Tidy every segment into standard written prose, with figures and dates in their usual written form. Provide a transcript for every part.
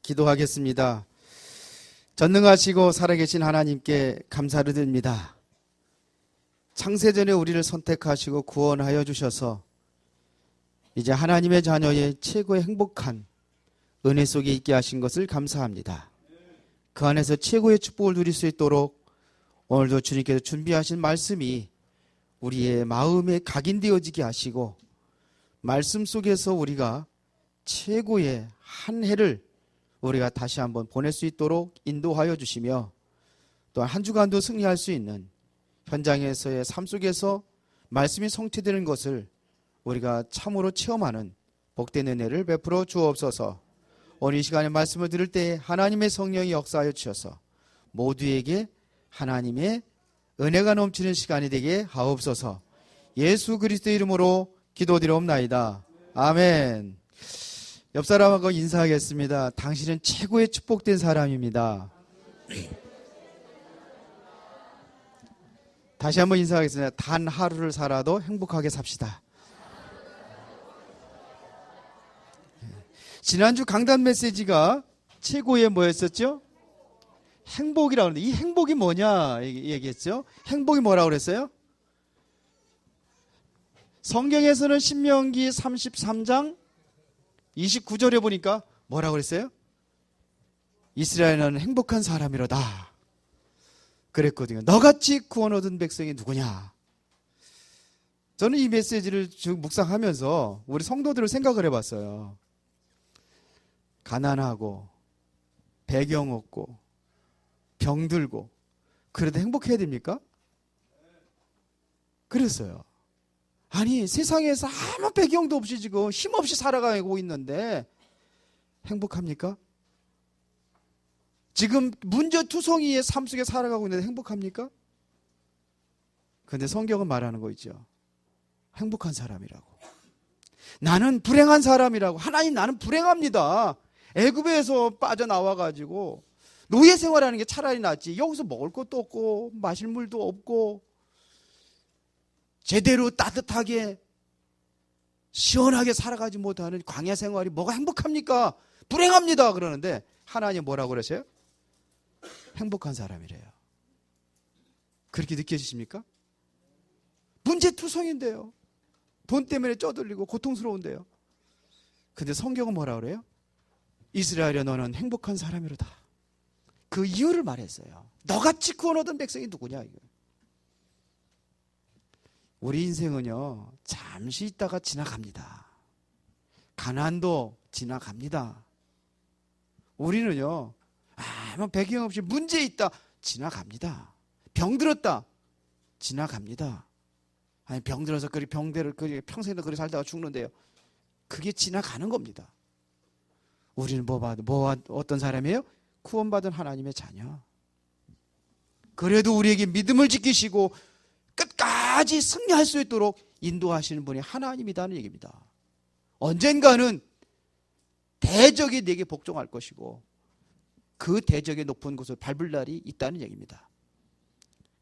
기도하겠습니다. 전능하시고 살아계신 하나님께 감사를 드립니다. 창세전에 우리를 선택하시고 구원하여 주셔서 이제 하나님의 자녀의 최고의 행복한 은혜 속에 있게 하신 것을 감사합니다. 그 안에서 최고의 축복을 누릴 수 있도록 오늘도 주님께서 준비하신 말씀이 우리의 마음에 각인되어지게 하시고 말씀 속에서 우리가 최고의 한 해를 우리가 다시 한번 보낼 수 있도록 인도하여 주시며 또한 한 주간도 승리할 수 있는 현장에서의 삶 속에서 말씀이 성취되는 것을 우리가 참으로 체험하는 복된 은혜를 베풀어 주옵소서. 오늘 이 시간에 말씀을 들을 때 하나님의 성령이 역사하여 주셔서 모두에게 하나님의 은혜가 넘치는 시간이 되게 하옵소서. 예수 그리스도의 이름으로 기도드리옵나이다. 아멘. 옆 사람하고 인사하겠습니다. 당신은 최고의 축복된 사람입니다. 다시 한번 인사하겠습니다. 단 하루를 살아도 행복하게 삽시다. 지난주 강단 메시지가 최고의 뭐였었죠? 행복이라고 하는데 이 행복이 뭐냐 얘기했죠? 행복이 뭐라고 그랬어요? 성경에서는 신명기 33장 29절에 보니까 뭐라고 그랬어요? 이스라엘은 행복한 사람이로다 그랬거든요. 너같이 구원 얻은 백성이 누구냐? 저는 이 메시지를 쭉 묵상하면서 우리 성도들을 생각을 해봤어요. 가난하고 배경 없고 병들고 그래도 행복해야 됩니까? 그랬어요. 아니 세상에서 아무 배경도 없이 지금 힘없이 살아가고 있는데 행복합니까? 지금 문제투성이의 삶 속에 살아가고 있는데 행복합니까? 그런데 성경은 말하는 거 있죠. 행복한 사람이라고. 나는 불행한 사람이라고. 하나님 나는 불행합니다. 애굽에서 빠져나와가지고 노예 생활하는 게 차라리 낫지. 여기서 먹을 것도 없고 마실 물도 없고 제대로 따뜻하게 시원하게 살아가지 못하는 광야 생활이 뭐가 행복합니까? 불행합니다. 그러는데 하나님 뭐라고 그러세요? 행복한 사람이래요. 그렇게 느껴지십니까? 문제투성인데요. 돈 때문에 쪄들리고 고통스러운데요. 근데 성경은 뭐라고 그래요? 이스라엘아 너는 행복한 사람이로다. 그 이유를 말했어요. 너같이 구원 얻은 백성이 누구냐 이거. 우리 인생은요 잠시 있다가 지나갑니다. 가난도 지나갑니다. 우리는요 아무 배경 없이 문제 있다 지나갑니다. 병들었다 지나갑니다. 아니 병들어서 그리 병대를 그리 평생도 그리 살다가 죽는데요. 그게 지나가는 겁니다. 우리는 어떤 사람이에요? 구원받은 하나님의 자녀. 그래도 우리에게 믿음을 지키시고 끝까지 승리할 수 있도록 인도하시는 분이 하나님이라는 얘기입니다. 언젠가는 대적이 내게 복종할 것이고 그 대적의 높은 곳을 밟을 날이 있다는 얘기입니다.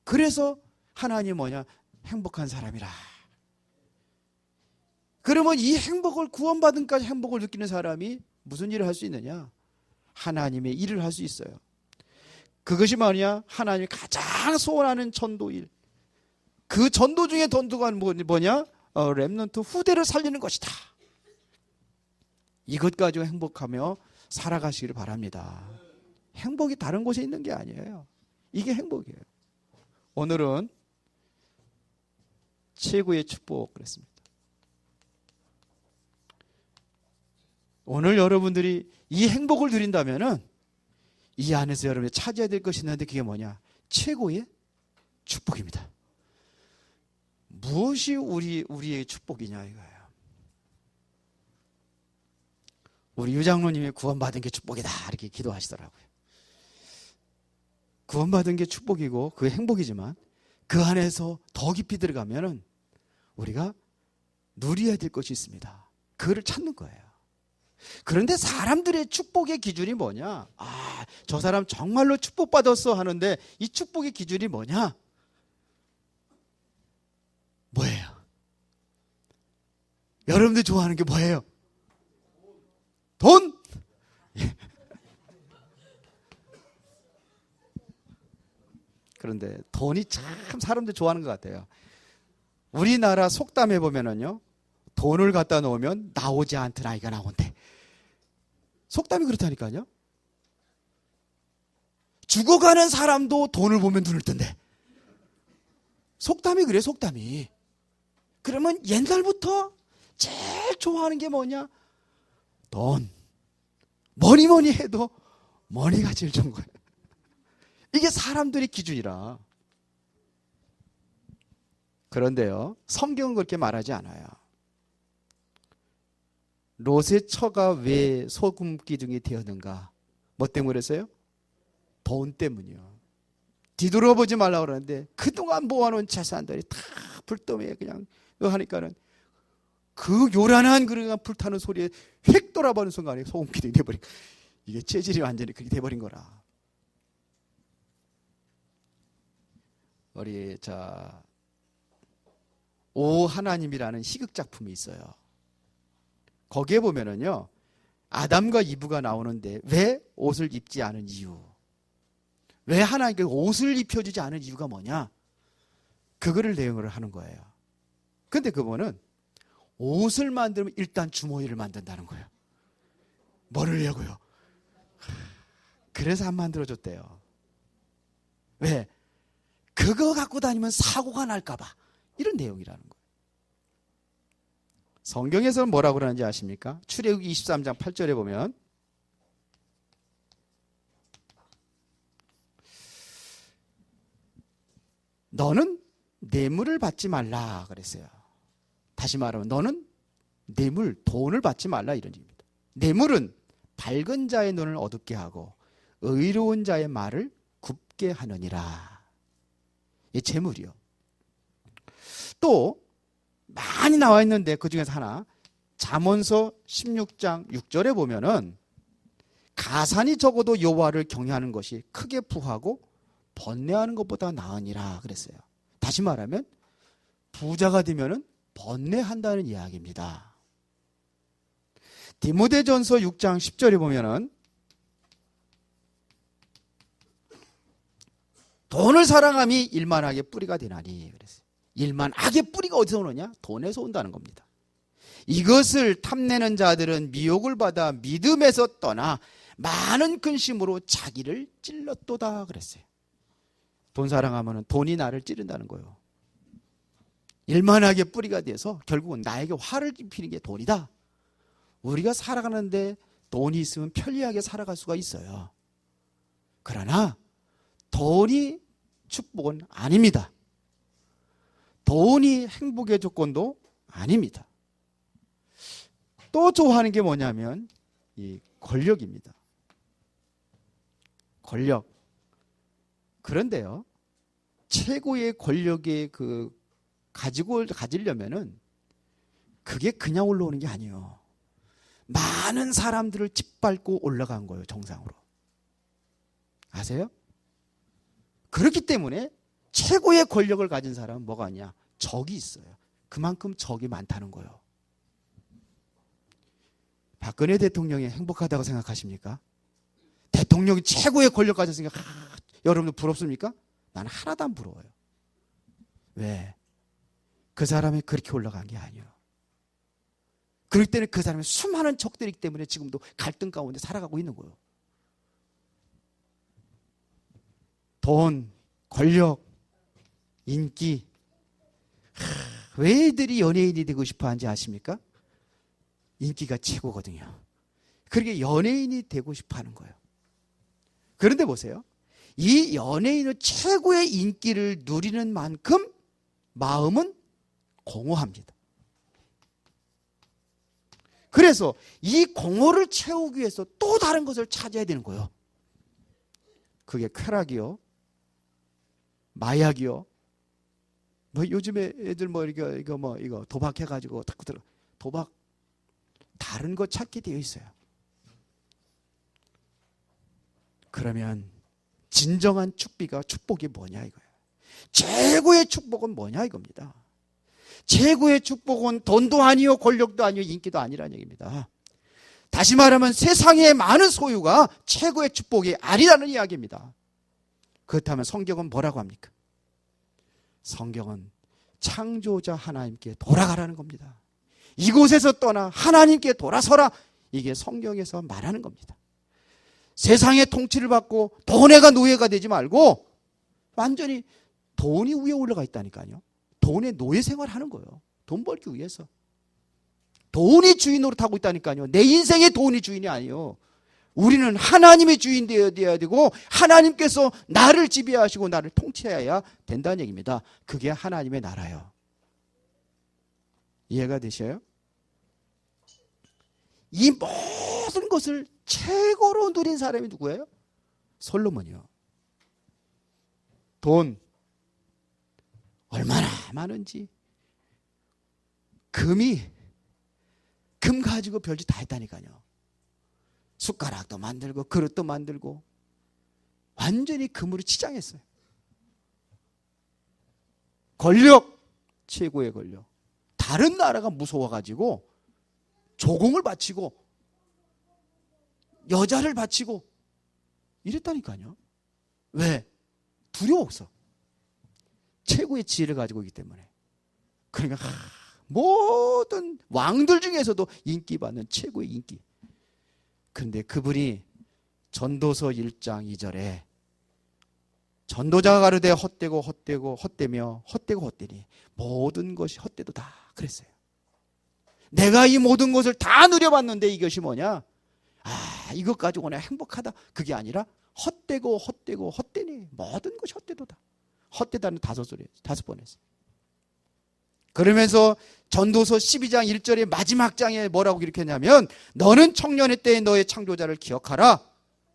그래서 하나님 뭐냐? 행복한 사람이라. 그러면 이 행복을 구원받은까지 행복을 느끼는 사람이 무슨 일을 할 수 있느냐? 하나님의 일을 할 수 있어요. 그것이 뭐냐? 하나님이 가장 소원하는 전도일. 그 전도 중에 전도가 뭐냐? 렘넌트 후대를 살리는 것이다. 이것 가지고 행복하며 살아가시기를 바랍니다. 행복이 다른 곳에 있는 게 아니에요. 이게 행복이에요. 오늘은 최고의 축복 그랬습니다. 오늘 여러분들이 이 행복을 누린다면은 이 안에서 여러분이 찾아야 될 것이 있는데 그게 뭐냐? 최고의 축복입니다. 무엇이 우리의 축복이냐 이거예요. 우리 유장로님이 구원받은 게 축복이다 이렇게 기도하시더라고요. 구원받은 게 축복이고 그게 행복이지만 그 안에서 더 깊이 들어가면은 우리가 누려야 될 것이 있습니다. 그거를 찾는 거예요. 그런데 사람들의 축복의 기준이 뭐냐? 저 사람 정말로 축복받았어 하는데 이 축복의 기준이 뭐냐? 뭐예요? 여러분들 좋아하는 게 뭐예요? 돈? 그런데 돈이 참 사람들 좋아하는 것 같아요. 우리나라 속담에 보면은요, 돈을 갖다 놓으면 나오지 않던 아이가 나온대. 속담이 그렇다니까요. 죽어가는 사람도 돈을 보면 눈을 뜬대. 속담이 그래, 속담이. 그러면 옛날부터 제일 좋아하는 게 뭐냐? 돈. 뭐니 해도 머니가 제일 좋은 거예요. 이게 사람들의 기준이라. 그런데요, 성경은 그렇게 말하지 않아요. 롯의 처가 왜 소금 기둥이 되었는가? 뭐 때문에 그랬어요? 돈 때문이요. 뒤돌아보지 말라고 그러는데 그동안 모아놓은 재산들이 다 불더미에 그냥 하니까는 그 요란한 그런 불타는 소리에 휙 돌아보는 순간에 소금 기둥이 돼버린 거예요. 이게 체질이 완전히 그렇게 돼버린 거라. 우리 오 하나님이라는 희극 작품이 있어요. 거기에 보면은요, 아담과 이브가 나오는데 왜 옷을 입지 않은 이유, 왜 하나님께 옷을 입혀주지 않은 이유가 뭐냐, 그거를 내용을 하는 거예요. 근데 그분은 옷을 만들면 일단 주머니를 만든다는 거예요. 뭐를려고요? 그래서 안 만들어줬대요. 왜? 그거 갖고 다니면 사고가 날까 봐. 이런 내용이라는 거예요. 성경에서는 뭐라고 그러는지 아십니까? 출애굽기 23장 8절에 보면 너는 뇌물을 받지 말라 그랬어요. 다시 말하면 너는 뇌물, 돈을 받지 말라 이런 얘기입니다. 뇌물은 밝은 자의 눈을 어둡게 하고 의로운 자의 말을 굽게 하느니라. 이 재물이요. 또 많이 나와 있는데 그 중에서 하나, 잠언서 16장 6절에 보면은 가산이 적어도 여호와를 경외하는 것이 크게 부하고 번뇌하는 것보다 나으니라 그랬어요. 다시 말하면 부자가 되면은 번뇌한다는 이야기입니다. 디모데전서 6장 10절에 보면은 돈을 사랑함이 일만하게 뿌리가 되나니 그랬어요. 일만하게 뿌리가 어디서 오느냐? 돈에서 온다는 겁니다. 이것을 탐내는 자들은 미혹을 받아 믿음에서 떠나 많은 근심으로 자기를 찔렀도다 그랬어요. 돈 사랑하면 돈이 나를 찌른다는 거예요. 일만하게 뿌리가 돼서 결국은 나에게 화를 입히는 게 돈이다. 우리가 살아가는데 돈이 있으면 편리하게 살아갈 수가 있어요. 그러나 돈이 축복은 아닙니다. 돈이 행복의 조건도 아닙니다. 또 좋아하는 게 뭐냐면 이 권력입니다. 권력. 그런데요, 최고의 권력의 가지려면은 그게 그냥 올라오는 게 아니에요. 많은 사람들을 짓밟고 올라간 거예요, 정상으로. 아세요? 그렇기 때문에 최고의 권력을 가진 사람은 뭐가 아니야? 적이 있어요. 그만큼 적이 많다는 거예요. 박근혜 대통령이 행복하다고 생각하십니까? 대통령이 최고의 권력 가졌으니까 여러분들 부럽습니까? 나는 하나도 안 부러워요. 왜? 그 사람이 그렇게 올라간 게 아니에요. 그럴 때는 그 사람의 수많은 적들이기 때문에 지금도 갈등 가운데 살아가고 있는 거예요. 돈, 권력, 인기. 왜 애들이 연예인이 되고 싶어 하는지 아십니까? 인기가 최고거든요. 그렇게 연예인이 되고 싶어 하는 거예요. 그런데 보세요. 이 연예인의 최고의 인기를 누리는 만큼 마음은 공허합니다. 그래서 이 공허를 채우기 위해서 또 다른 것을 찾아야 되는 거예요. 그게 쾌락이요, 마약이요. 뭐 요즘에 애들 이거 도박해가지고 도박 다른 거 찾게 되어 있어요. 그러면 진정한 축복이 뭐냐 이거예요. 최고의 축복은 뭐냐 이겁니다. 최고의 축복은 돈도 아니요, 권력도 아니요, 인기도 아니라는 얘기입니다. 다시 말하면 세상의 많은 소유가 최고의 축복이 아니라는 이야기입니다. 그렇다면 성경은 뭐라고 합니까? 성경은 창조자 하나님께 돌아가라는 겁니다. 이곳에서 떠나 하나님께 돌아서라. 이게 성경에서 말하는 겁니다. 세상의 통치를 받고 돈에가 노예가 되지 말고 완전히 돈이 위에 올라가 있다니까요. 돈의 노예 생활하는 거예요. 돈 벌기 위해서. 돈이 주인 노릇하고 있다니까요. 내 인생의 돈이 주인이 아니에요. 우리는 하나님의 주인 되어야 되고 하나님께서 나를 지배하시고 나를 통치해야 된다는 얘기입니다. 그게 하나님의 나라예요. 이해가 되셔요? 이 모든 것을 최고로 누린 사람이 누구예요? 솔로몬이요. 돈 얼마나 많은지, 금 가지고 별짓 다 했다니까요. 숟가락도 만들고 그릇도 만들고 완전히 금으로 치장했어요. 권력, 최고의 권력. 다른 나라가 무서워가지고 조공을 바치고 여자를 바치고 이랬다니까요. 왜? 두려워 없어. 최고의 지혜를 가지고 있기 때문에. 그러니까 모든 왕들 중에서도 인기받는 최고의 인기. 그런데 그분이 전도서 1장 2절에 전도자가 가로되 헛되고 헛되고 헛되며 헛되고 헛되니 모든 것이 헛되도다 그랬어요. 내가 이 모든 것을 다 누려봤는데 이것이 뭐냐? 이것 가지고 내가 행복하다. 그게 아니라 헛되고 헛되고 헛되니 모든 것이 헛되도다. 헛되다는 5번 했어요. 그러면서 전도서 12장 1절의 마지막 장에 뭐라고 기록했냐면 너는 청년의 때에 너의 창조자를 기억하라.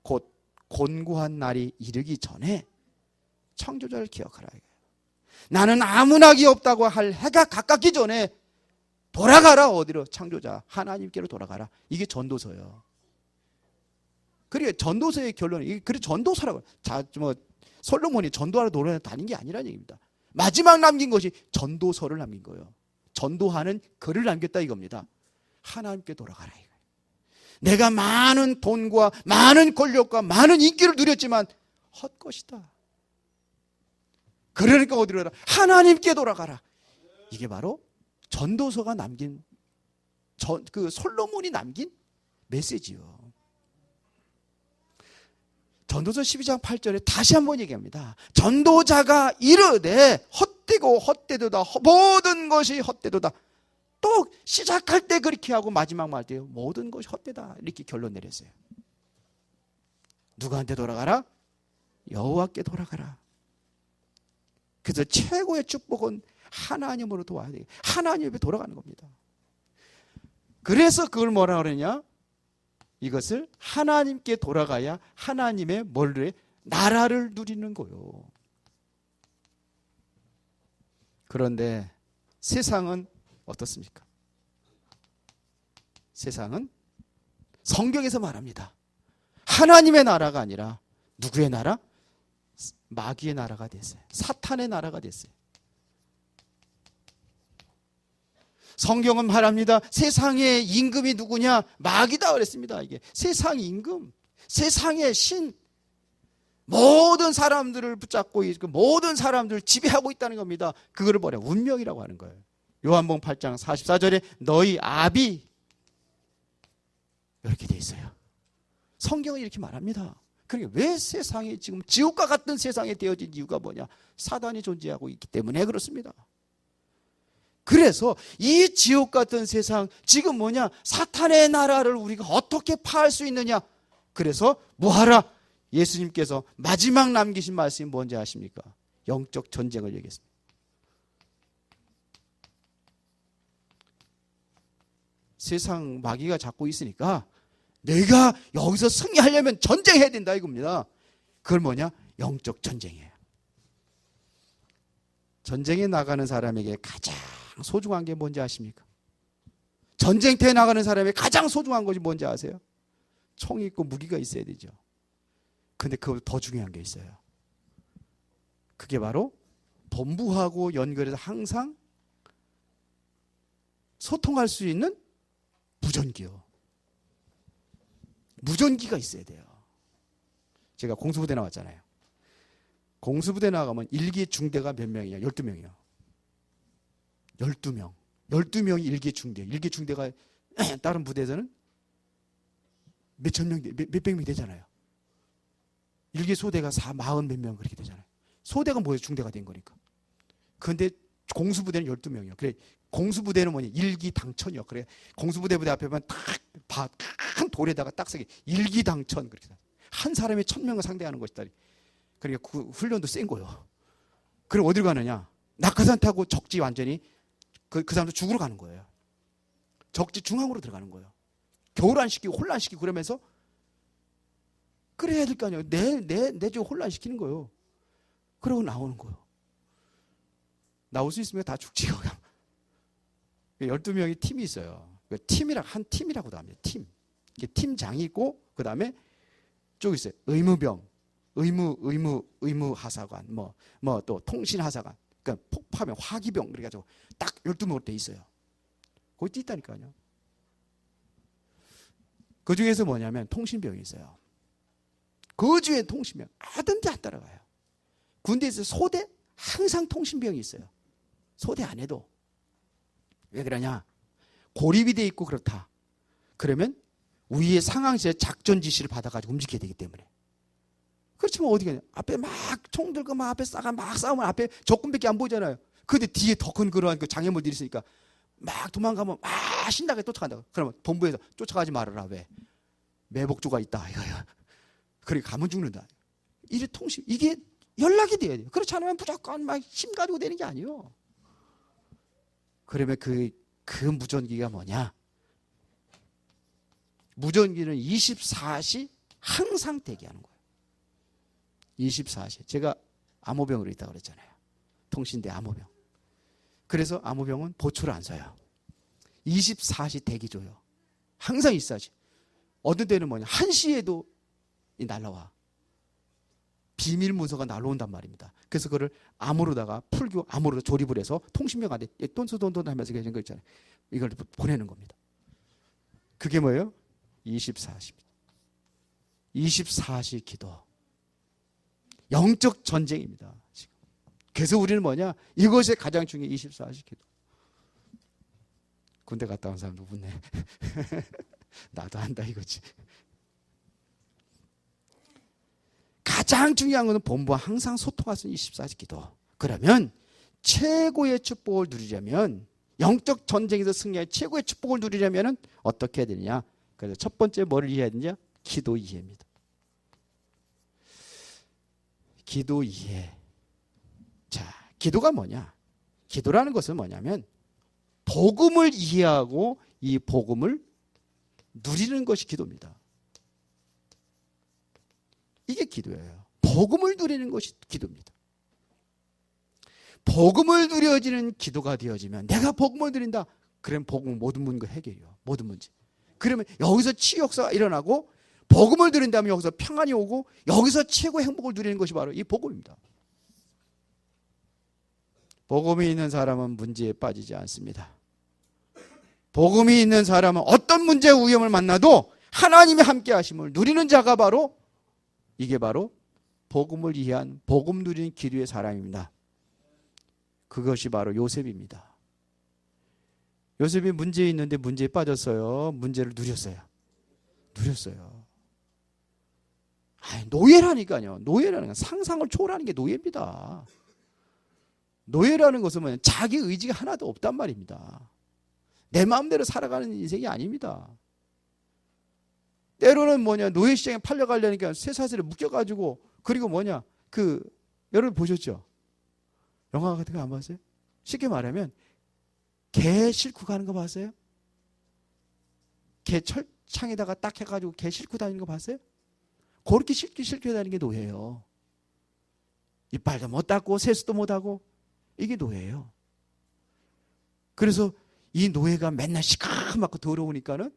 곧 곤고한 날이 이르기 전에 창조자를 기억하라. 나는 아무 낙이 없다고 할 해가 가깝기 전에 돌아가라. 어디로? 창조자 하나님께로 돌아가라. 이게 전도서예요. 그리고 전도서의 결론이 그래 전도서라고. 솔로몬이 전도하러 돌아다닌 게 아니라는 얘기입니다. 마지막 남긴 것이 전도서를 남긴 거예요. 전도하는 글을 남겼다 이겁니다. 하나님께 돌아가라 이거예요. 내가 많은 돈과 많은 권력과 많은 인기를 누렸지만 헛것이다. 그러니까 어디로 가라? 하나님께 돌아가라. 이게 바로 전도서가 남긴 그 솔로몬이 남긴 메시지요. 전도서 12장 8절에 다시 한번 얘기합니다. 전도자가 이르되 헛되고 헛되도다. 모든 것이 헛되도다. 또 시작할 때 그렇게 하고 마지막 말 때요. 모든 것이 헛되다. 이렇게 결론 내렸어요. 누구한테 돌아가라? 여호와께 돌아가라. 그래서 최고의 축복은 하나님으로 도와야 돼요. 하나님 옆에 돌아가는 겁니다. 그래서 그걸 뭐라 그러냐? 이것을 하나님께 돌아가야 하나님의 뭘래? 나라를 누리는 거요. 그런데 세상은 어떻습니까? 세상은 성경에서 말합니다. 하나님의 나라가 아니라 누구의 나라? 마귀의 나라가 됐어요. 사탄의 나라가 됐어요. 성경은 말합니다. 세상의 임금이 누구냐? 마귀다 그랬습니다. 이게 세상 임금, 세상의 신, 모든 사람들을 붙잡고 있고 모든 사람들을 지배하고 있다는 겁니다. 그거를 뭐냐? 운명이라고 하는 거예요. 요한복음 8장 44절에 너희 아비 이렇게 돼 있어요. 성경은 이렇게 말합니다. 그러니까 왜 세상이 지금 지옥과 같은 세상에 되어진 이유가 뭐냐? 사단이 존재하고 있기 때문에 그렇습니다. 그래서 이 지옥 같은 세상 지금 뭐냐? 사탄의 나라를 우리가 어떻게 파할 수 있느냐? 그래서 뭐하라? 예수님께서 마지막 남기신 말씀이 뭔지 아십니까? 영적 전쟁을 얘기했습니다. 세상 마귀가 잡고 있으니까 내가 여기서 승리하려면 전쟁해야 된다 이겁니다. 그걸 뭐냐? 영적 전쟁이에요. 전쟁에 나가는 사람에게 가장 소중한 게 뭔지 아십니까? 전쟁터에 나가는 사람의 가장 소중한 것이 뭔지 아세요? 총이 있고 무기가 있어야 되죠. 근데 그보다 더 중요한 게 있어요. 그게 바로 본부하고 연결해서 항상 소통할 수 있는 무전기요. 무전기가 있어야 돼요. 제가 공수부대 나왔잖아요. 공수부대 나가면 일기 중대가 몇 명이야? 12명이요. 12명. 12명이 일기 중대. 일기 중대가 다른 부대에서는 몇천 명, 몇백 명 되잖아요. 일기 소대가 40 몇 명 그렇게 되잖아요. 소대가 뭐예요? 중대가 된 거니까. 그런데 공수부대는 12명이요. 그래, 공수부대는 뭐냐? 일기당천이요. 그래, 공수부대 앞에 보면 큰 돌에다가 딱 쓰기 일기당천 그렇게 한 사람이 1000명을 상대하는 것이다. 그러니까 그 훈련도 센 거예요. 그럼 어디로 가느냐? 낙하산 타고 적지 완전히 그 사람도 죽으러 가는 거예요. 적지 중앙으로 들어가는 거예요. 교란시키고 혼란시키고 그러면서 그래야 될 거 아니에요. 내 좀 혼란시키는 거예요. 그러고 나오는 거예요. 나올 수 있으면 다 죽지. 12명이 팀이 있어요. 한 팀이라고도 합니다. 팀. 팀장이 있고 그 다음에 쭉 있어요. 의무병, 의무 하사관, 뭐 또 통신 하사관, 그러니까 폭파병, 화기병 그래가지고 딱 12명으로 돼 있어요. 거기 있다니까요. 그 중에서 뭐냐면 통신병이 있어요. 그 중에 통신병 하든지 안 따라가요. 군대에서 소대 항상 통신병이 있어요. 소대 안에도. 왜 그러냐? 고립이 돼 있고 그렇다. 그러면 위의 상황실에 작전 지시를 받아가지고 움직여야 되기 때문에. 그렇지만 어디 가냐? 앞에 막 총 들고 막 앞에 막 싸우면 앞에 적군밖에 안 보이잖아요. 근데 뒤에 더 큰 그러한 그 장애물들이 있으니까 막 도망가면 막 신나게 쫓아간다. 그러면 본부에서 쫓아가지 말아라. 왜? 매복조가 있다. 이거야. 그래 가면 죽는다. 이게 통신 이게 연락이 돼야 돼요. 그렇지 않으면 무조건 막 힘 가지고 되는 게 아니에요. 그러면 그 무전기가 뭐냐? 무전기는 24시 항상 대기하는 거예요. 24시. 제가 암호병으로 있다고 그랬잖아요. 통신대 암호병. 그래서 암호병은 보초를 안 써요. 24시 대기 줘요. 항상 24시. 어떤 때는 뭐냐? 1시에도 날라와. 비밀 문서가 날라온단 말입니다. 그래서 그걸 암호로다가 풀교 암호로 조립을 해서 통신병한테 돈돈 하면서 그런 거 있잖아요. 이걸 보내는 겁니다. 그게 뭐예요? 24시. 24시 기도. 영적 전쟁입니다. 지금. 그래서 우리는 뭐냐? 이것이 가장 중요해. 24시 기도. 군대 갔다 온 사람도 웃네. 나도 한다 이거지. 가장 중요한 것은 본부와 항상 소통할 수 있는 24시 기도. 그러면 최고의 축복을 누리려면 영적 전쟁에서 승리할 최고의 축복을 누리려면 어떻게 해야 되느냐? 그래서 첫 번째 뭐를 이해해야 되냐? 기도 이해입니다. 기도 이해. 자, 기도가 뭐냐? 기도라는 것은 뭐냐면 복음을 이해하고 이 복음을 누리는 것이 기도입니다. 이게 기도예요. 복음을 누리는 것이 기도입니다. 복음을 누려지는 기도가 되어지면 내가 복음을 누린다. 그러면 복음 모든 문제 해결이요. 모든 문제. 그러면 여기서 치유 역사가 일어나고 복음을 누린다면 여기서 평안이 오고 여기서 최고의 행복을 누리는 것이 바로 이 복음입니다. 복음이 있는 사람은 문제에 빠지지 않습니다. 복음이 있는 사람은 어떤 문제와 위험을 만나도 하나님의 함께 하심을 누리는 자가 바로 이게 바로 복음을 이해한 복음 누리는 기류의 사람입니다. 그것이 바로 요셉입니다. 요셉이 문제에 있는데 문제에 빠졌어요. 문제를 누렸어요. 노예라니까요. 노예라는 건 상상을 초월하는 게 노예입니다. 노예라는 것은 뭐냐? 자기 의지가 하나도 없단 말입니다. 내 마음대로 살아가는 인생이 아닙니다. 때로는 뭐냐? 노예 시장에 팔려가려니까 쇠사슬에 묶여가지고 그리고 뭐냐? 여러분 보셨죠? 영화 같은 거 안 봤어요? 쉽게 말하면 개 싣고 가는 거 봤어요? 개 철창에다가 딱 해가지고 개 싣고 다니는 거 봤어요? 그렇게 싣고 다니는 게 노예예요. 이빨도 못 닦고 세수도 못 하고 이게 노예예요. 그래서 이 노예가 맨날 시커멓고 더러우니까는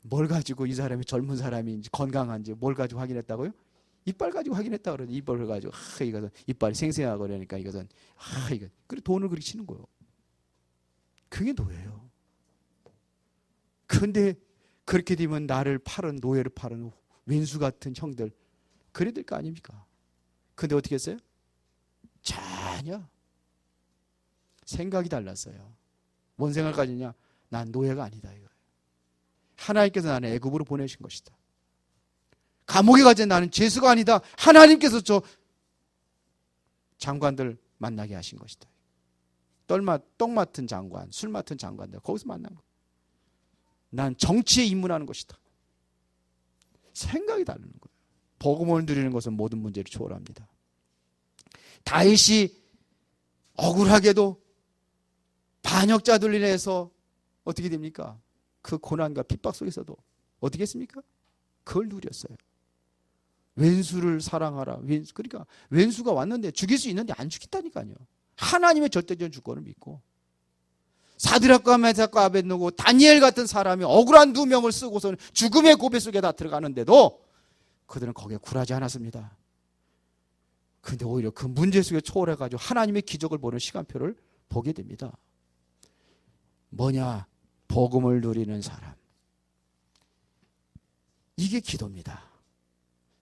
뭘 가지고 이 사람이 젊은 사람인지 건강한지 뭘 가지고 확인했다고요? 이빨 가지고 확인했다 그러더니 이빨을 가지고 이것은 이빨이 생생하고 그러니까 이것은 이거 그래 돈을 그렇게 치는 거예요. 그게 노예예요. 그런데 그렇게 되면 나를 팔은 노예를 팔은 왼수 같은 형들 그래야 될 거 아닙니까? 근데 어떻게 했어요? 전혀 생각이 달랐어요. 뭔 생각을 가지냐? 난 노예가 아니다 이거예요. 하나님께서 나는 애굽으로 보내신 것이다. 감옥에 가진 나는 죄수가 아니다. 하나님께서 저 장관들 만나게 하신 것이다. 떡 맡은 장관, 술 맡은 장관들 거기서 만난 거. 난 정치에 입문하는 것이다. 생각이 다르는 거예요. 복음을 누리는 것은 모든 문제를 초월합니다. 다윗이 억울하게도 반역자들 인해서 어떻게 됩니까? 그 고난과 핍박 속에서도 어떻게 했습니까? 그걸 누렸어요. 왼수를 사랑하라. 그러니까 왼수가 왔는데 죽일 수 있는데 안 죽겠다니까요. 하나님의 절대적인 주권을 믿고 사드락과 메삭과 아벳느고 다니엘 같은 사람이 억울한 두 명을 쓰고서는 죽음의 고배 속에 다 들어가는데도 그들은 거기에 굴하지 않았습니다. 근데 오히려 그 문제 속에 초월해가지고 하나님의 기적을 보는 시간표를 보게 됩니다. 뭐냐? 복음을 누리는 사람. 이게 기도입니다.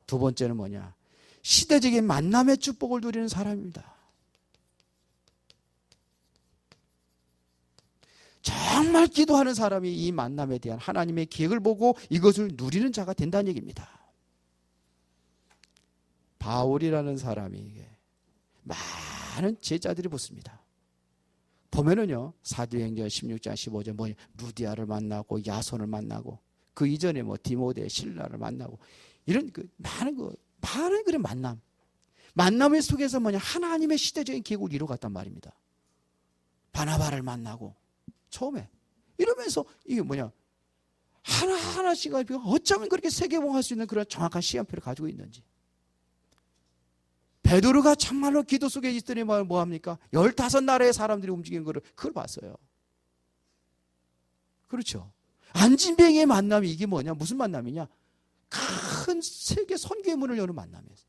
두 번째는 뭐냐? 시대적인 만남의 축복을 누리는 사람입니다. 정말 기도하는 사람이 이 만남에 대한 하나님의 계획을 보고 이것을 누리는 자가 된다는 얘기입니다. 바울이라는 사람이 많은 제자들이 붙습니다. 보면은요, 사도행전 16장 15절 뭐냐, 루디아를 만나고 야손을 만나고 그 이전에 뭐 디모데, 실라를 만나고 이런 많은 그런 만남의 속에서 뭐냐, 하나님의 시대적인 계획을 이루어갔단 말입니다. 바나바를 만나고 처음에 이러면서 이게 뭐냐, 하나하나씩 어쩌면 그렇게 세계봉할 수 있는 그런 정확한 시간표를 가지고 있는지. 베드로가 참말로 기도 속에 있더니 뭐합니까? 15나라의 사람들이 움직이는 그걸 봤어요. 그렇죠. 안진뱅이의 만남이 이게 뭐냐? 무슨 만남이냐? 큰 세계 선교의 문을 여는 만남이었어요.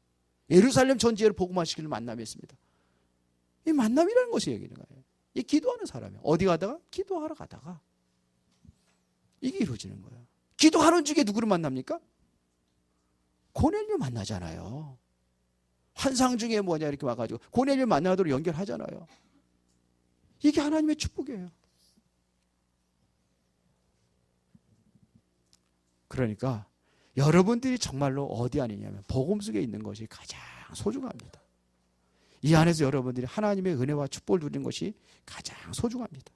예루살렘 전지회를 복음화시키는 만남이었습니다. 이 만남이라는 것이 얘기하는 거예요. 이 기도하는 사람이에요. 어디 가다가? 기도하러 가다가. 이게 이루어지는 거예요. 기도하는 중에 누구를 만납니까? 고넬료 만나잖아요. 환상 중에 뭐냐 이렇게 와가지고 고넬료 만나도록 연결하잖아요. 이게 하나님의 축복이에요. 그러니까 여러분들이 정말로 어디 아니냐면 복음 속에 있는 것이 가장 소중합니다. 이 안에서 여러분들이 하나님의 은혜와 축복을 누리는 것이 가장 소중합니다.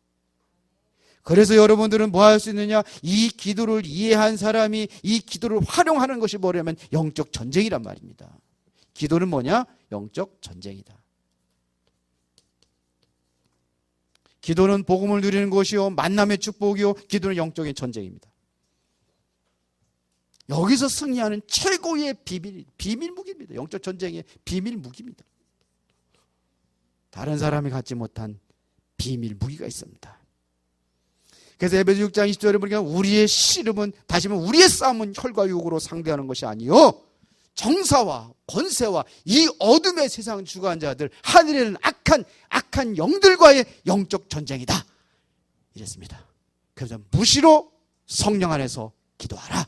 그래서 여러분들은 뭐 할 수 있느냐? 이 기도를 이해한 사람이 이 기도를 활용하는 것이 뭐냐면 영적 전쟁이란 말입니다. 기도는 뭐냐? 영적 전쟁이다. 기도는 복음을 누리는 것이요, 만남의 축복이요, 기도는 영적인 전쟁입니다. 여기서 승리하는 최고의 비밀 무기입니다. 영적 전쟁의 비밀 무기입니다. 다른 사람이 갖지 못한 비밀 무기가 있습니다. 그래서 에베소 6장 20절에 보니까 우리의 씨름은, 다시 말하면 우리의 싸움은 혈과 육으로 상대하는 것이 아니요 정사와 권세와 이 어둠의 세상 주관한 자들, 하늘에는 악한 영들과의 영적 전쟁이다. 이랬습니다. 그래서 무시로 성령 안에서 기도하라.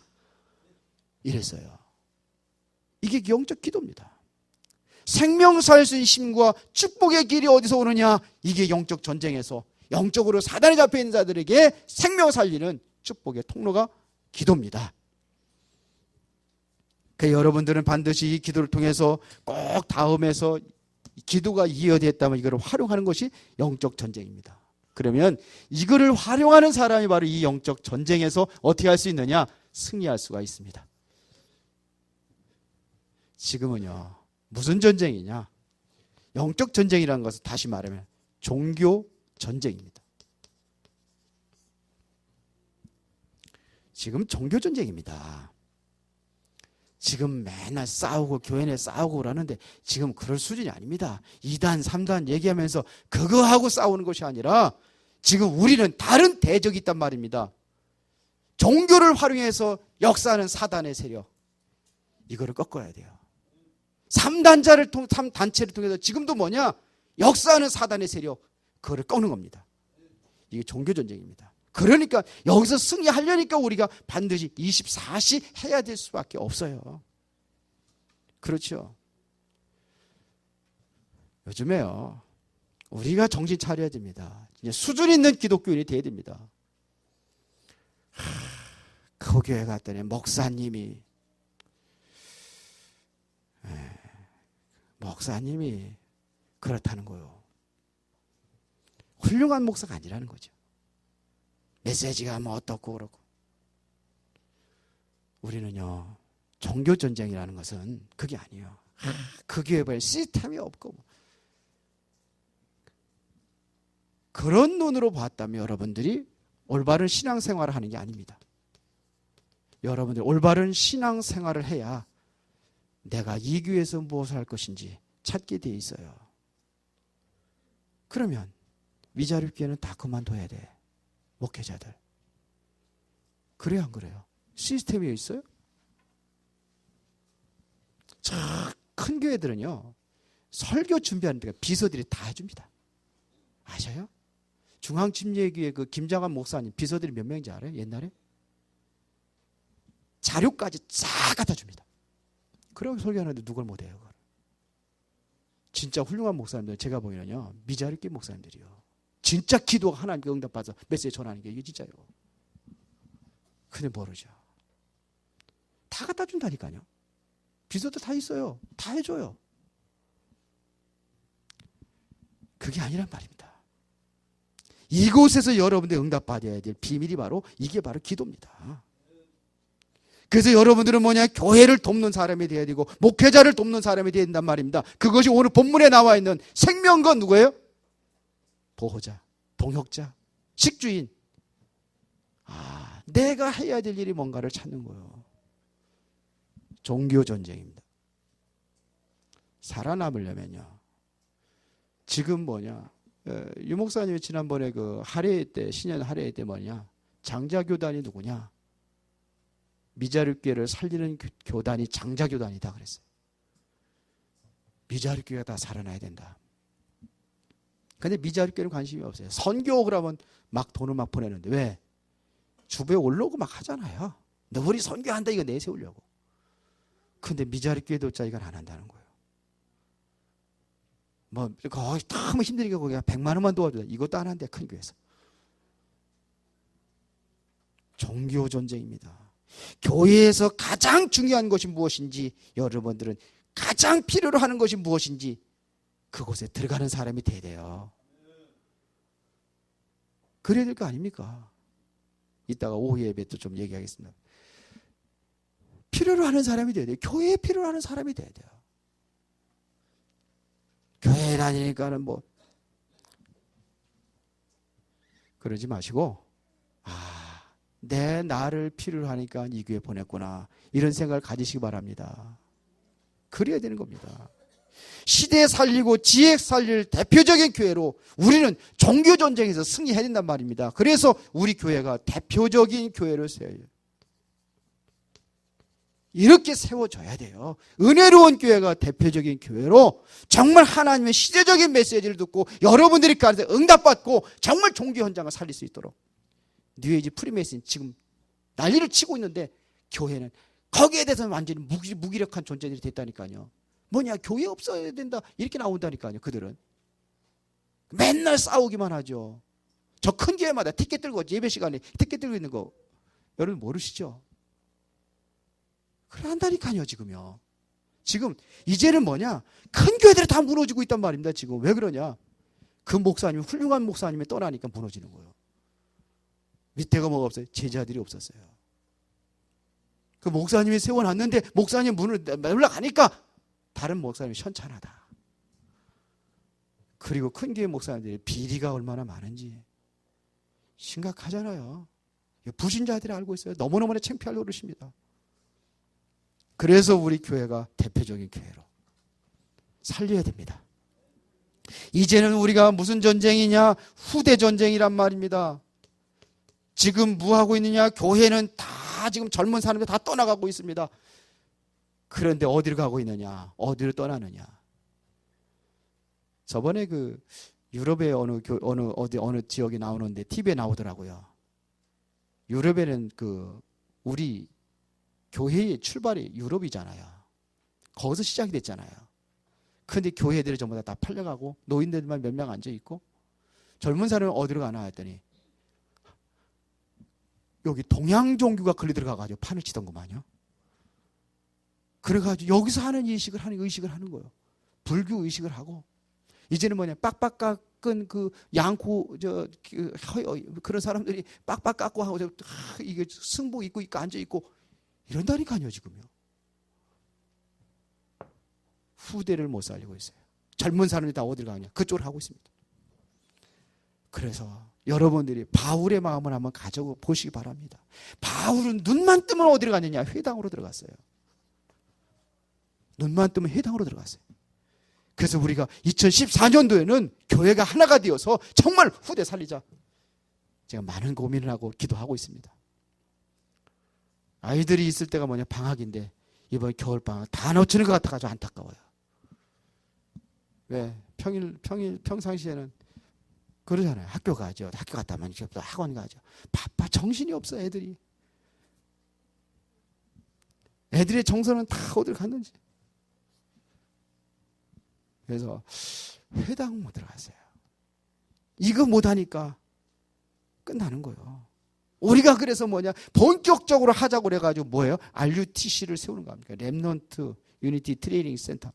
이랬어요. 이게 영적 기도입니다. 생명 살 수 있는 힘과 축복의 길이 어디서 오느냐? 이게 영적 전쟁에서 영적으로 사단에 잡혀 있는 자들에게 생명 살리는 축복의 통로가 기도입니다. 그래서 여러분들은 반드시 이 기도를 통해서 꼭 다음에서 기도가 이어졌다면 이걸 활용하는 것이 영적 전쟁입니다. 그러면 이거를 활용하는 사람이 바로 이 영적 전쟁에서 어떻게 할 수 있느냐? 승리할 수가 있습니다. 지금은요, 무슨 전쟁이냐? 영적 전쟁이라는 것은 다시 말하면 종교 전쟁입니다. 지금 종교 전쟁입니다. 지금 맨날 싸우고 교회 내 싸우고 그러는데 지금 그럴 수준이 아닙니다. 2단, 3단 얘기하면서 그거 하고 싸우는 것이 아니라 지금 우리는 다른 대적이 있단 말입니다. 종교를 활용해서 역사하는 사단의 세력, 이거를 꺾어야 돼요. 3단체를 통해서 지금도 뭐냐? 역사하는 사단의 세력, 그거를 꺾는 겁니다. 이게 종교전쟁입니다. 그러니까 여기서 승리하려니까 우리가 반드시 24시 해야 될 수밖에 없어요. 그렇죠. 요즘에요, 우리가 정신 차려야 됩니다. 이제 수준 있는 기독교인이 돼야 됩니다. 그 교회 갔더니 목사님이 그렇다는 거예요. 훌륭한 목사가 아니라는 거죠. 메시지가 뭐 어떻고 그렇고. 우리는요, 종교 전쟁이라는 것은 그게 아니에요. 그 교회에 시스템이 없고 그런 눈으로 봤다면 여러분들이 올바른 신앙생활을 하는 게 아닙니다. 여러분들이 올바른 신앙생활을 해야 내가 이 교회에서 무엇을 할 것인지 찾게 돼 있어요. 그러면 미자립교회는 다 그만둬야 돼. 목회자들. 그래요, 안 그래요? 시스템이 있어요? 큰 교회들은요, 설교 준비하는 데가 비서들이 다 해줍니다. 아셔요? 중앙침례교회 그 김장한 목사님 비서들이 몇 명인지 알아요? 옛날에? 자료까지 쫙 갖다 줍니다. 그러고 설교하는데 누굴 못해요? 그걸. 진짜 훌륭한 목사님들 제가 보기에는요, 미자립교회 목사님들이요. 진짜 기도가 하나님께 응답받아서 메시지 전하는 게 이게 진짜요. 근데 모르죠. 다 갖다 준다니까요. 비서도 다 있어요. 다 해줘요. 그게 아니란 말입니다. 이곳에서 여러분들이 응답받아야 될 비밀이 바로 이게 바로 기도입니다. 그래서 여러분들은 뭐냐? 교회를 돕는 사람이 돼야 되고 목회자를 돕는 사람이 돼야 된단 말입니다. 그것이 오늘 본문에 나와 있는 생명건 누구예요? 보호자, 동역자, 식주인. 내가 해야 될 일이 뭔가를 찾는 거예요. 종교 전쟁입니다. 살아남으려면요, 지금 뭐냐, 유 목사님이 지난번에 그 할례 때, 신년 할례 때 뭐냐, 장자교단이 누구냐, 미자립교회를 살리는 교단이 장자교단이다 그랬어요. 미자립교회가 다 살아나야 된다. 근데 미자립교회는 관심이 없어요. 선교 그러면 막 돈을 막 보내는데 왜? 주부에 올라오고 막 하잖아요. 너 우리 선교한다 이거 내세우려고. 근데 미자립교회도 자기가 안 한다는 거예요. 뭐 거기 너무 힘드니까 거기 100만 원만 도와줘요. 이것도 안 한대, 큰 교회에서. 종교 전쟁입니다. 교회에서 가장 중요한 것이 무엇인지, 여러분들은 가장 필요로 하는 것이 무엇인지 그곳에 들어가는 사람이 돼야 돼요. 그래야 될 거 아닙니까? 이따가 오후 예배 또 좀 얘기하겠습니다. 필요로 하는 사람이 돼야 돼요. 교회에 필요로 하는 사람이 돼야 돼요. 교회 다니니까는 뭐 그러지 마시고, 내 나를 필요로 하니까 이 교회 보냈구나, 이런 생각을 가지시기 바랍니다. 그래야 되는 겁니다. 시대 살리고 지혜 살릴 대표적인 교회로 우리는 종교 전쟁에서 승리해야 된단 말입니다. 그래서 우리 교회가 대표적인 교회를 세워요. 이렇게 세워져야 돼요. 은혜로운 교회가 대표적인 교회로 정말 하나님의 시대적인 메시지를 듣고 여러분들이 가서 응답받고 정말 종교 현장을 살릴 수 있도록. 뉴에이지 프리메이슨 지금 난리를 치고 있는데 교회는 거기에 대해서는 완전히 무기력한 존재들이 됐다니까요. 뭐냐, 교회 없어야 된다 이렇게 나온다니까요. 그들은 맨날 싸우기만 하죠. 저 큰 교회마다 티켓 들고 예배 시간에 티켓 들고 있는 거 여러분 모르시죠? 그래 한다니까요. 지금요. 지금 이제는 뭐냐, 큰 교회들이 다 무너지고 있단 말입니다. 지금 왜 그러냐, 그 목사님, 훌륭한 목사님이 떠나니까 무너지는 거예요. 밑에가 뭐가 없어요? 제자들이 없었어요. 그 목사님이 세워놨는데 목사님 문을 올라가니까 다른 목사님이 현찬하다. 그리고 큰 교회 목사님들이 비리가 얼마나 많은지 심각하잖아요. 불신자들이 알고 있어요. 너무너무 창피할 노릇입니다. 그래서 우리 교회가 대표적인 교회로 살려야 됩니다. 이제는 우리가 무슨 전쟁이냐? 후대 전쟁이란 말입니다. 지금 뭐 하고 있느냐? 교회는 다 지금 젊은 사람들 다 떠나가고 있습니다. 그런데 어디로 가고 있느냐? 어디로 떠나느냐? 저번에 그 유럽의 어느 지역에 나오는데 TV에 나오더라고요. 유럽에는 그 우리 교회의 출발이 유럽이잖아요. 거기서 시작이 됐잖아요. 근데 교회들이 전부 다 팔려가고 노인들만 몇 명 앉아있고 젊은 사람은 어디로 가나 했더니 여기 동양 종교가 걸려 들어가가지고 판을 치던구만요. 그래가지고 여기서 하는 의식을 하는 거예요. 불교 의식을 하고 이제는 뭐냐 빡빡 깎은 그 양코 그런 사람들이 빡빡 깎고 하고 이게 승복 입고 앉아 있고 이런다니까요 지금요. 후대를 못 살리고 있어요. 젊은 사람들이 다 어딜 가냐 그쪽으로 하고 있습니다. 그래서 여러분들이 바울의 마음을 한번 가져보시기 바랍니다. 바울은 눈만 뜨면 어디로 갔느냐 회당으로 들어갔어요. 눈만 뜨면 회당으로 들어갔어요. 그래서 우리가 2014년도에는 교회가 하나가 되어서 정말 후대 살리자. 제가 많은 고민을 하고 기도하고 있습니다. 아이들이 있을 때가 뭐냐 방학인데 이번 겨울방학 다 놓치는 것 같아가지고 안타까워요. 왜? 평상시에는 그러잖아요. 학교 가죠. 학교 갔다 오면 학원 가죠. 바빠 정신이 없어 애들이. 애들의 정서는 다 어딜 갔는지. 그래서 회당 못 들어갔어요. 이거 못하니까 끝나는 거예요. 우리가 그래서 뭐냐 본격적으로 하자고 그래가지고 뭐예요? RUTC를 세우는 겁니까? 렘넌트 유니티 트레이닝 센터.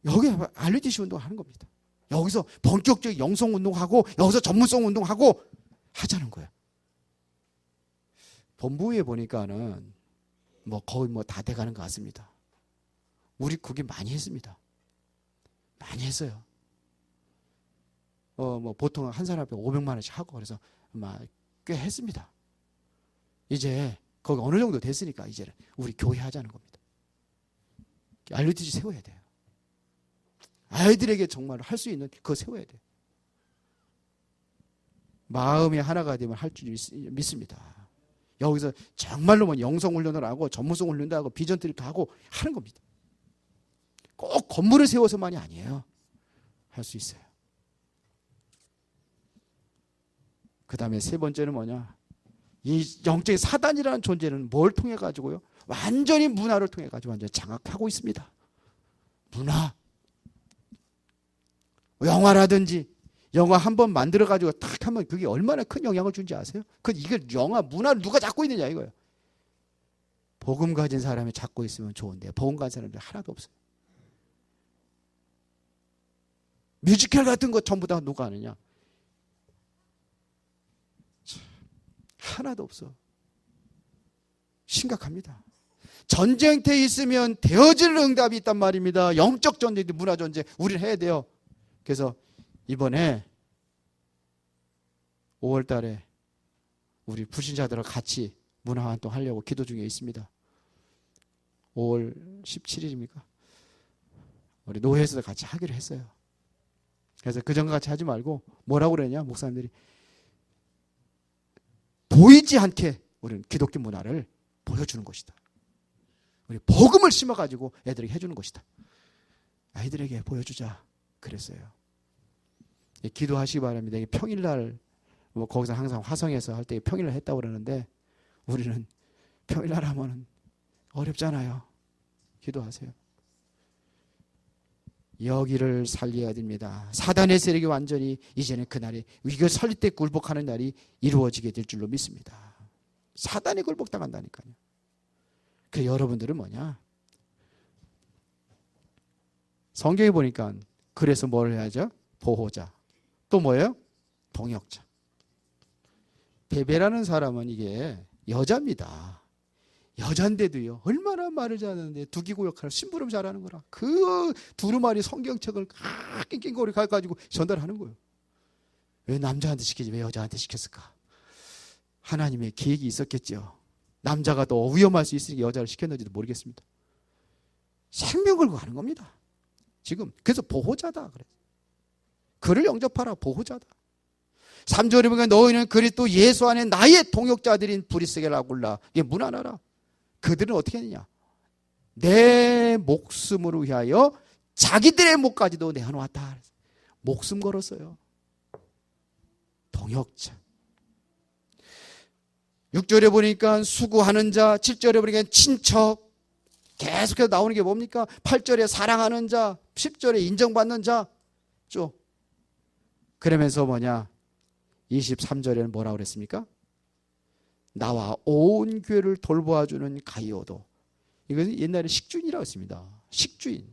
여기 RUTC 운동하는 겁니다. 여기서 본격적인 영성 운동하고 여기서 전문성 운동하고 하자는 거예요. 본부에 보니까는 거의 다 돼가는 것 같습니다. 우리 그게 많이 했습니다. 많이 했어요. 보통 한 사람 앞에 500만 원씩 하고 그래서 꽤 했습니다. 이제 거기 어느 정도 됐으니까 이제는 우리 교회 하자는 겁니다. RUTC 세워야 돼요. 아이들에게 정말 할 수 있는 그거 세워야 돼요. 마음이 하나가 되면 할 줄 믿습니다. 여기서 정말로 영성 훈련을 하고 전문성 훈련도 하고 비전 트립도 하고 하는 겁니다. 꼭 건물을 세워서만이 아니에요. 할 수 있어요. 그 다음에 세 번째는 뭐냐? 이 영적인 사단이라는 존재는 뭘 통해 가지고요? 완전히 문화를 통해 가지고 완전히 장악하고 있습니다. 문화. 영화라든지 영화 한 번 만들어 가지고 탁 하면 그게 얼마나 큰 영향을 준지 아세요? 이게 영화 문화를 누가 잡고 있느냐 이거예요. 복음 가진 사람이 잡고 있으면 좋은데 복음 가진 사람들 하나도 없어요. 뮤지컬 같은 거 전부 다 누가 하느냐? 하나도 없어. 심각합니다. 전쟁터에 있으면 되어질 응답이 있단 말입니다. 영적 전쟁, 문화 전쟁 우리는 해야 돼요. 그래서 이번에 5월 달에 우리 불신자들과 같이 문화활동 하려고 기도 중에 있습니다. 5월 17일입니까? 우리 노회에서도 같이 하기로 했어요. 그래서 그전과 같이 하지 말고 뭐라고 그러냐 목사님들이 보이지 않게 우리는 기독교 문화를 보여주는 것이다. 우리 복음을 심어가지고 애들에게 해주는 것이다. 아이들에게 보여주자 그랬어요. 기도하시기 바랍니다. 평일날 거기서 항상 화성에서 할 때 평일날 했다고 그러는데 우리는 평일날 하면 어렵잖아요. 기도하세요. 여기를 살려야 됩니다. 사단의 세력이 완전히 이제는 그날이 이걸 살릴 때 굴복하는 날이 이루어지게 될 줄로 믿습니다. 사단이 굴복당한다니까요. 그 여러분들은 뭐냐? 성경에 보니까 그래서 뭘 해야죠? 보호자. 또 뭐예요? 동역자. 베베라는 사람은 이게 여자입니다. 여잔데도요. 얼마나 말을 잘하는데 두기고 역할을 심부름 잘하는 거라. 그 두루마리 성경책을 낑낑거리 가지고 전달하는 거예요. 왜 남자한테 시키지 왜 여자한테 시켰을까? 하나님의 계획이 있었겠죠. 남자가 더 위험할 수 있으니까 여자를 시켰는지도 모르겠습니다. 생명 걸고 하는 겁니다. 지금 그래서 보호자다 그래. 그를 영접하라 보호자다. 3절에 보면 너희는 그리스도 예수 안에 나의 동역자들인 브리스게라 굴라. 이게 문안하라. 그들은 어떻게 했느냐? 내 목숨을 위하여 자기들의 목까지도 내어놓았다. 목숨 걸었어요. 동역자. 6절에 보니까 수고하는 자, 7절에 보니까 친척, 계속해서 나오는 게 뭡니까? 8절에 사랑하는 자, 10절에 인정받는 자, 쭉. 그러면서 뭐냐? 23절에는 뭐라고 그랬습니까? 나와 온 교회를 돌보아주는 가이오도. 이것은 옛날에 식주인이라고 했습니다. 식주인.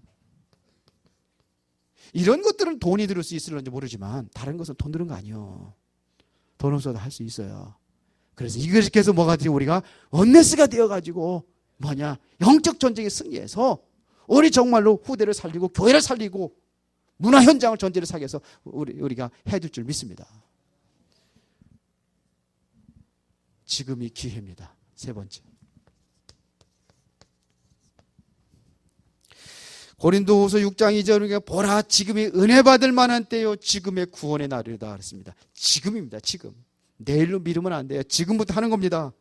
이런 것들은 돈이 들을 수 있을런지 모르지만 다른 것은 돈 드는 거 아니에요. 돈 없어도 할 수 있어요. 그래서 이것이 계속 뭐가 되지? 우리가 언네스가 되어가지고 뭐냐? 영적 전쟁에 승리해서 우리 정말로 후대를 살리고 교회를 살리고 문화 현장을 전제를 사기 위해서 우리가 해줄 줄 믿습니다. 지금이 기회입니다. 세 번째. 고린도후서 6장 2절에 보라 지금이 은혜 받을 만한 때요 지금의 구원의 날이다 그랬습니다. 지금입니다. 지금. 내일로 미루면 안 돼요. 지금부터 하는 겁니다.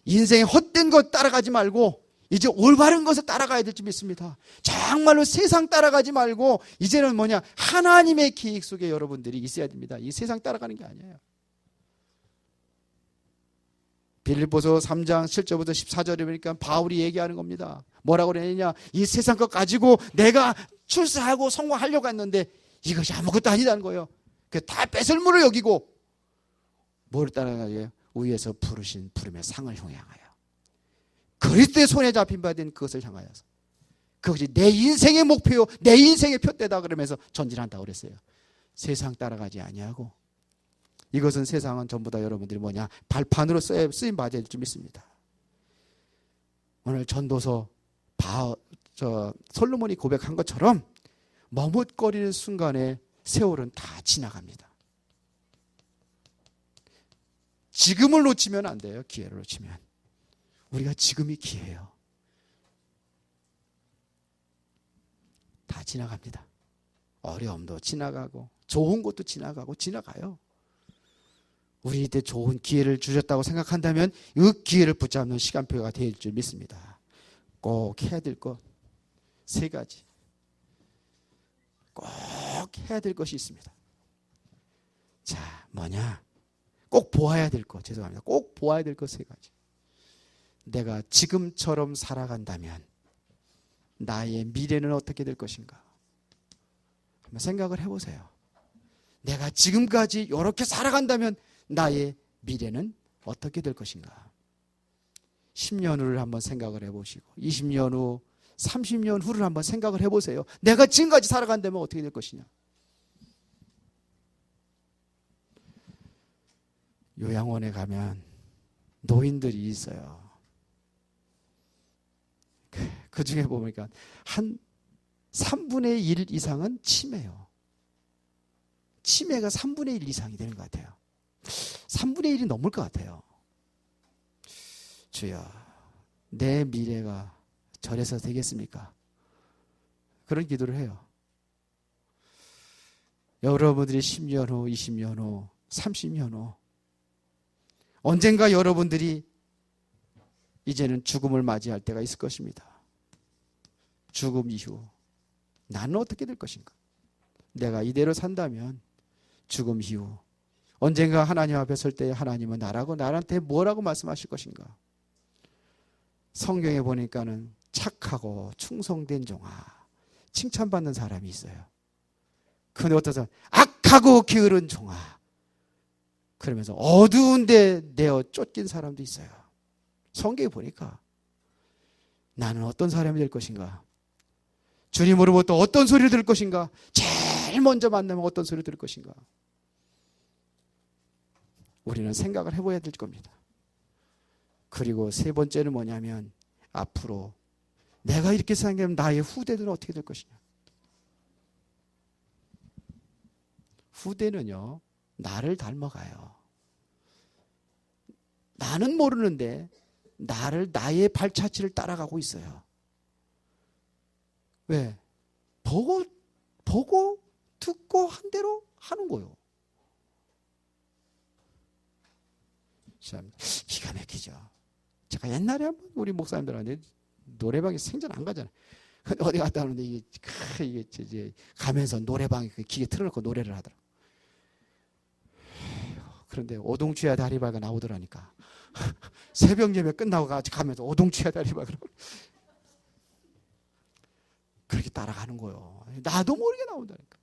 인생의 헛된 것 따라가지 말고 이제 올바른 것을 따라가야 될 줄 믿습니다. 정말로 세상 따라가지 말고 이제는 뭐냐? 하나님의 계획 속에 여러분들이 있어야 됩니다. 이 세상 따라가는 게 아니에요. 빌립보서 3장 7절부터 14절에 보니까 바울이 얘기하는 겁니다. 뭐라고 그러느냐? 이 세상 것 가지고 내가 출세하고 성공하려고 했는데 이것이 아무것도 아니라는 거예요. 그 다 배설물을 여기고 뭘 따라가요? 위에서 부르신 부름의 상을 향하여 그리스도의 손에 잡힌 바 된 그것을 향하여서 그것이 내 인생의 목표요 내 인생의 표대다 그러면서 전진한다고 그랬어요. 세상 따라가지 아니하고 이것은 세상은 전부 다 여러분들이 뭐냐? 발판으로 쓰임 받아야 될 줄 믿습니다. 오늘 전도서 솔로몬이 고백한 것처럼 머뭇거리는 순간에 세월은 다 지나갑니다. 지금을 놓치면 안 돼요. 기회를 놓치면. 우리가 지금이 기회예요. 다 지나갑니다. 어려움도 지나가고 좋은 것도 지나가요. 우리한테 좋은 기회를 주셨다고 생각한다면 이 기회를 붙잡는 시간표가 될 줄 믿습니다. 꼭 해야 될 것 세 가지. 꼭 해야 될 것이 있습니다. 자, 뭐냐? 꼭 보아야 될 것, 죄송합니다. 꼭 보아야 될 것 세 가지. 내가 지금처럼 살아간다면 나의 미래는 어떻게 될 것인가? 한번 생각을 해보세요. 내가 지금까지 이렇게 살아간다면 나의 미래는 어떻게 될 것인가? 10년 후를 한번 생각을 해보시고 20년 후, 30년 후를 한번 생각을 해보세요. 내가 지금까지 살아간다면 어떻게 될 것이냐? 요양원에 가면 노인들이 있어요. 그 중에 보니까 한 3분의 1 이상은 치매예요. 치매가 3분의 1 이상이 되는 것 같아요. 3분의 1이 넘을 것 같아요. 주여, 내 미래가 저래서 되겠습니까? 그런 기도를 해요. 여러분들이 10년 후, 20년 후, 30년 후 언젠가 여러분들이 이제는 죽음을 맞이할 때가 있을 것입니다. 죽음 이후 나는 어떻게 될 것인가? 내가 이대로 산다면 죽음 이후 언젠가 하나님 앞에 설 때 하나님은 나한테 뭐라고 말씀하실 것인가? 성경에 보니까는 착하고 충성된 종아 칭찬받는 사람이 있어요. 그런데 어떤 사람 악하고 게으른 종아 그러면서 어두운 데 내어 쫓긴 사람도 있어요. 성경에 보니까 나는 어떤 사람이 될 것인가? 주님으로부터 어떤 소리를 들을 것인가? 제일 먼저 만나면 어떤 소리를 들을 것인가? 우리는 생각을 해봐야 될 겁니다. 그리고 세 번째는 뭐냐면 앞으로 내가 이렇게 생각하면 나의 후대들은 어떻게 될 것이냐? 후대는요 나를 닮아가요. 나는 모르는데 나의 발자취를 따라가고 있어요. 왜? 보고 듣고 한 대로 하는 거예요. 참 기가 막히죠. 제가 옛날에 한번 우리 목사님들한테 노래방에 생전 안 가잖아요. 어디 갔다 오는데 이게 가면서 노래방에 기계 틀어놓고 노래를 하더라고요. 그런데 오동주야 다리바가 나오더라니까. 새벽 예배 끝나고 가면서 오동주야 다리바가 그렇게 따라가는 거예요. 나도 모르게 나온다니까.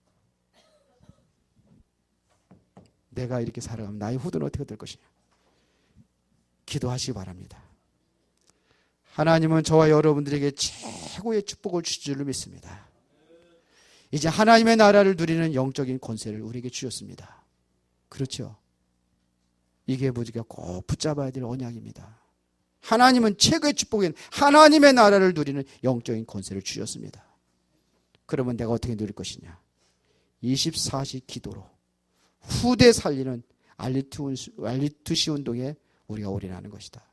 내가 이렇게 살아가면 나의 후대는 어떻게 될 것이냐. 기도하시기 바랍니다. 하나님은 저와 여러분들에게 최고의 축복을 주실 줄로 믿습니다. 이제 하나님의 나라를 누리는 영적인 권세를 우리에게 주셨습니다. 그렇죠? 이게 우리가 꼭 붙잡아야 될 언약입니다. 하나님은 최고의 축복인 하나님의 나라를 누리는 영적인 권세를 주셨습니다. 그러면 내가 어떻게 누릴 것이냐? 24시 기도로 후대 살리는 알리투시 운동에 우리가 올인하는 것이다.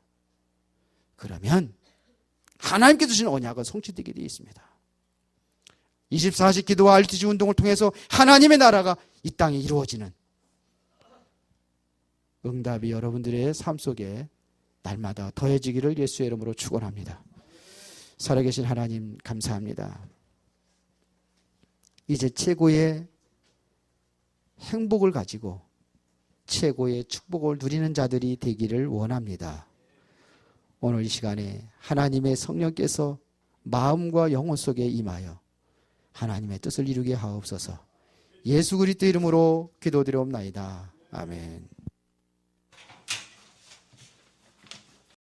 그러면 하나님께 주신 언약은 성취되게 되어 있습니다. 24시 기도와 알리투시 운동을 통해서 하나님의 나라가 이 땅에 이루어지는 응답이 여러분들의 삶 속에 날마다 더해지기를 예수의 이름으로 축원합니다. 살아계신 하나님 감사합니다. 이제 최고의 행복을 가지고 최고의 축복을 누리는 자들이 되기를 원합니다. 오늘 이 시간에 하나님의 성령께서 마음과 영혼 속에 임하여 하나님의 뜻을 이루게 하옵소서. 예수 그리스도 이름으로 기도드리옵나이다. 아멘.